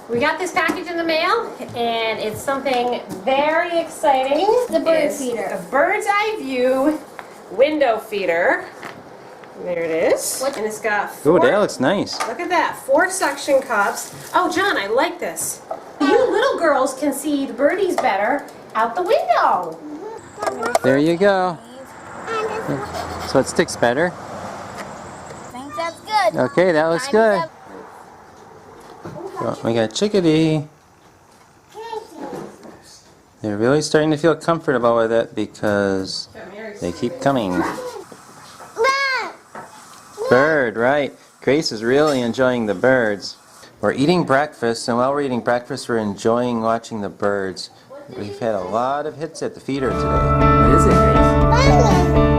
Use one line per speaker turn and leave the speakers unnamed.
We got this package in the mail, and it's something very exciting.
The bird
It's
feeder.
A bird's eye view window feeder. There it is. And it's got
Ooh,
four.
that looks nice.
Look at that. 4 suction cups. Oh, John, I like this. You little girls can see the birdies better out the window.
There you go. So it sticks better.
I think that's good.
Okay, that looks good. Well, we got Chickadee. They're really starting to feel comfortable with it because they keep coming. Bird, right. Grace is really enjoying the birds. We're eating breakfast, and while we're eating breakfast, we're enjoying watching the birds. We've had a lot of hits at the feeder today. What is it, Grace?